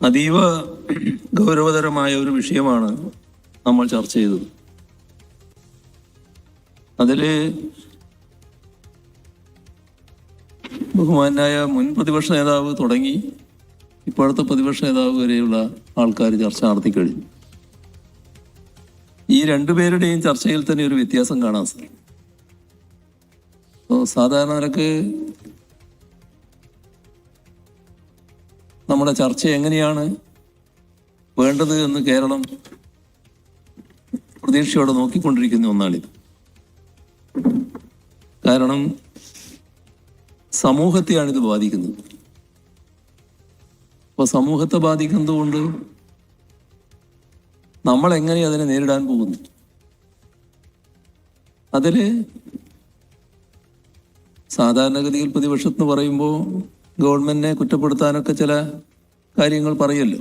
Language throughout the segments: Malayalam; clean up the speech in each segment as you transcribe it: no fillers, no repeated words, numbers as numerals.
അതീവ ഗൗരവതരമായ ഒരു വിഷയമാണ് നമ്മൾ ചർച്ച ചെയ്തത്. അതില് ബഹുമാനായ മുൻ പ്രതിപക്ഷ നേതാവ് തുടങ്ങി ഇപ്പോഴത്തെ പ്രതിപക്ഷ നേതാവ് വരെയുള്ള ആൾക്കാർ ചർച്ച നടത്തിക്കഴിഞ്ഞു. ഈ രണ്ടുപേരുടെയും ചർച്ചയിൽ തന്നെ ഒരു വ്യത്യാസം കാണാൻ സാധിക്കും. സാധാരണ നിലക്ക് നമ്മുടെ ചർച്ച എങ്ങനെയാണ് വേണ്ടത് എന്ന് കേരളം പ്രതീക്ഷയോടെ നോക്കിക്കൊണ്ടിരിക്കുന്ന ഒന്നാണിത്. കാരണം സമൂഹത്തെയാണിത് ബാധിക്കുന്നത്. അപ്പോൾ സമൂഹത്തെ ബാധിക്കുന്നത് കൊണ്ട് നമ്മൾ എങ്ങനെ അതിനെ നേരിടാൻ പോകുന്നു? അതില് സാധാരണഗതിയിൽ പ്രതിപക്ഷത്ത് പറയുമ്പോൾ ഗവൺമെന്റിനെ കുറ്റപ്പെടുത്താനൊക്കെ ചില കാര്യങ്ങൾ പറയല്ലോ.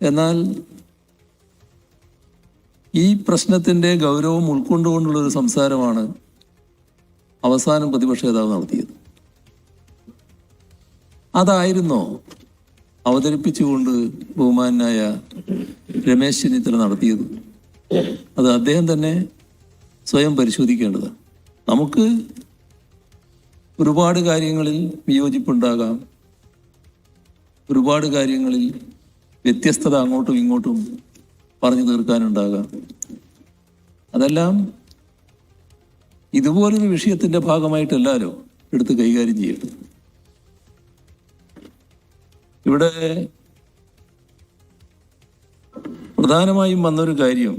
എന്നാൽ ഈ പ്രശ്നത്തിന്റെ ഗൗരവം ഉൾക്കൊണ്ടുകൊണ്ടുള്ളൊരു സംസാരമാണ് അവസാനം പ്രതിപക്ഷ നേതാവ് നടത്തിയത്. അതായിരുന്നോ അവതരിപ്പിച്ചുകൊണ്ട് ബഹുമാനായ രമേശ് ചെന്നിത്തല നടത്തിയത്? അത് അദ്ദേഹം തന്നെ സ്വയം പരിശോധിക്കേണ്ടതാണ്. നമുക്ക് ഒരുപാട് കാര്യങ്ങളിൽ വിയോജിപ്പുണ്ടാകാം, ഒരുപാട് കാര്യങ്ങളിൽ വ്യത്യസ്തത അങ്ങോട്ടും ഇങ്ങോട്ടും പറഞ്ഞു തീർക്കാനുണ്ടാകാം. അതെല്ലാം ഇതുപോലൊരു വിഷയത്തിന്റെ ഭാഗമായിട്ടല്ലല്ലോ എടുത്ത് കൈകാര്യം ചെയ്യേണ്ടത്. ഇവിടെ പ്രധാനമായും വന്നൊരു കാര്യം,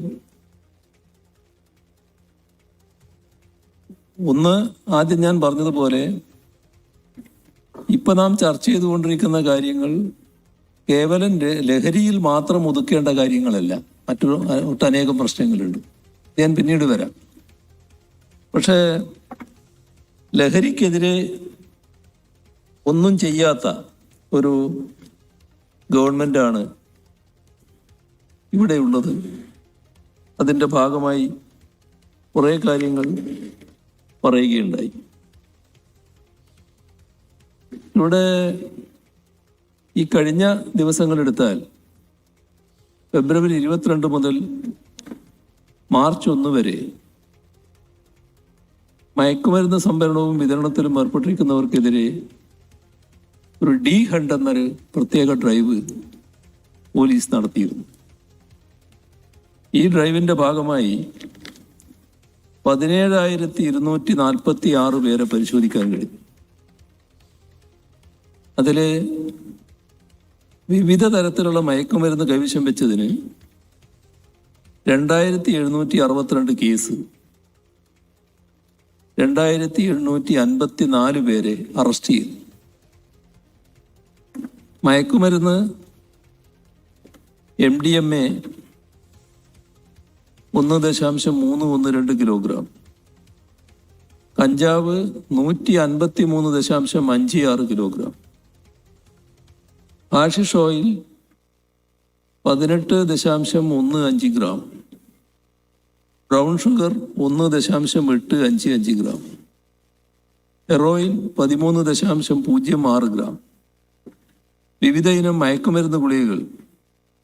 ഒന്ന് ആദ്യം ഞാൻ പറഞ്ഞതുപോലെ ഇപ്പൊ നാം ചർച്ച ചെയ്തുകൊണ്ടിരിക്കുന്ന കാര്യങ്ങൾ കേവലം ലഹരിയിൽ മാത്രം ഒതുക്കേണ്ട കാര്യങ്ങളല്ല. ഒട്ടനേകം പ്രശ്നങ്ങളുണ്ട്, ഞാൻ പിന്നീട് വരാം. പക്ഷേ ലഹരിക്കെതിരെ ഒന്നും ചെയ്യാത്ത ഒരു ഗവൺമെന്റാണ് ഇവിടെ ഉള്ളത്. അതിൻ്റെ ഭാഗമായി കുറേ കാര്യങ്ങൾ പറയുകയുണ്ടായി. ഇവിടെ ഈ കഴിഞ്ഞ ദിവസങ്ങളെടുത്താൽ ഫെബ്രുവരി 22 മുതൽ മാർച്ച് 1 വരെ മയക്കുമരുന്ന് സംഭരണവും വിതരണത്തിലും ഏർപ്പെട്ടിരിക്കുന്നവർക്കെതിരെ ഒരു ഡി ഹണ്ട് എന്നൊരു പ്രത്യേക ഡ്രൈവ് പോലീസ് നടത്തിയിരുന്നു. ഈ ഡ്രൈവിന്റെ ഭാഗമായി 17,246 പേരെ പരിശോധിക്കാൻ കഴിഞ്ഞു. അതില് വിവിധ തരത്തിലുള്ള മയക്കുമരുന്ന് കൈവശം വെച്ചതിന് 2,762 കേസ്, 2,854 പേരെ അറസ്റ്റ് ചെയ്തു. മയക്കുമരുന്ന് MDMA 1.312 കിലോഗ്രാം, കഞ്ചാവ് 153.56 kilogram, hashish oil 18.15 gram, brown sugar 1.855 gram, heroin 13.06 gram, വിവിധ ഇനം മയക്കുമരുന്ന് ഗുളികകൾ,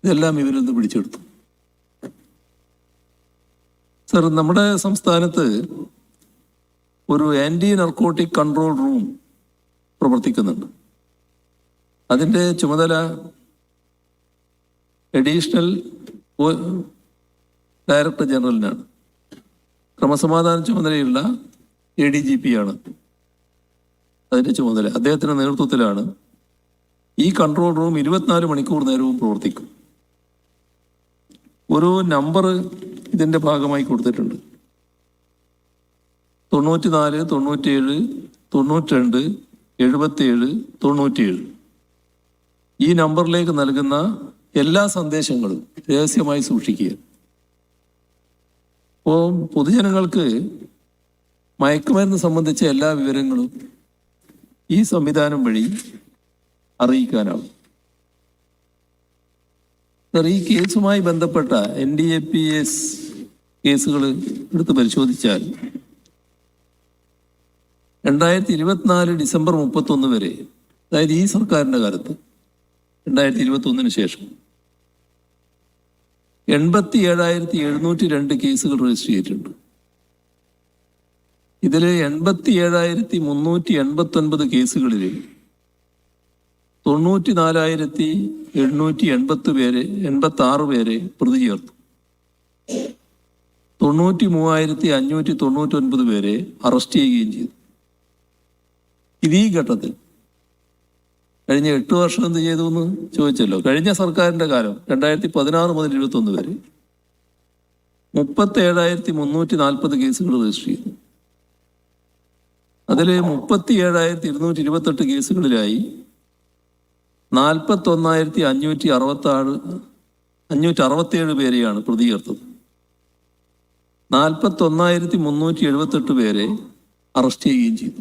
ഇതെല്ലാം ഇവരിൽ നിന്ന് പിടിച്ചെടുത്തു. സർ, നമ്മുടെ സംസ്ഥാനത്ത് ഒരു ആന്റി നർക്കോട്ടിക് കൺട്രോൾ റൂം പ്രവർത്തിക്കുന്നുണ്ട്. അതിൻ്റെ ചുമതല അഡീഷണൽ ഡയറക്ടർ ജനറലിനാണ്. ക്രമസമാധാന ചുമതലയുള്ള ADGP ആണ് അതിൻ്റെ ചുമതല. അദ്ദേഹത്തിൻ്റെ നേതൃത്വത്തിലാണ് ഈ കൺട്രോൾ റൂം 24 മണിക്കൂർ നേരവും പ്രവർത്തിക്കും. ഒരു നമ്പർ ഇതിൻ്റെ ഭാഗമായി കൊടുത്തിട്ടുണ്ട്: 94 97 92 77 97. ഈ നമ്പറിലേക്ക് നൽകുന്ന എല്ലാ സന്ദേശങ്ങളും രഹസ്യമായി സൂക്ഷിക്കുക. അപ്പോൾ പൊതുജനങ്ങൾക്ക് മയക്കുമരുന്ന് സംബന്ധിച്ച എല്ലാ വിവരങ്ങളും ഈ സംവിധാനം വഴി അറിയിക്കാനാവും. ഈ കേസുമായി ബന്ധപ്പെട്ട NDPS കേസുകൾ എടുത്ത് പരിശോധിച്ചാൽ 2024 ഡിസംബർ 31 വരെ, അതായത് ഈ സർക്കാരിൻ്റെ കാലത്ത് 2021 ശേഷം 87,702 കേസുകൾ രജിസ്റ്റർ ചെയ്തിട്ടുണ്ട്. ഇതിൽ 87,389 കേസുകളിൽ 94,886 പേരെ പ്രതി ചേർത്തു. 93,599 പേരെ അറസ്റ്റ് ചെയ്യുകയും ചെയ്തു. ഇത് ഈ ഘട്ടത്തിൽ കഴിഞ്ഞ 8 വർഷം എന്ത് ചെയ്തു എന്ന് ചോദിച്ചല്ലോ. കഴിഞ്ഞ സർക്കാരിന്റെ കാലം 2016 മുതൽ 21 വരെ 37,340 കേസുകൾ രജിസ്റ്റർ ചെയ്തു. അതിൽ 37,228 കേസുകളിലായി 41,567 പേരെയാണ് പ്രതി ചേർത്തത്. 41,378 പേരെ അറസ്റ്റ് ചെയ്യുകയും ചെയ്തു.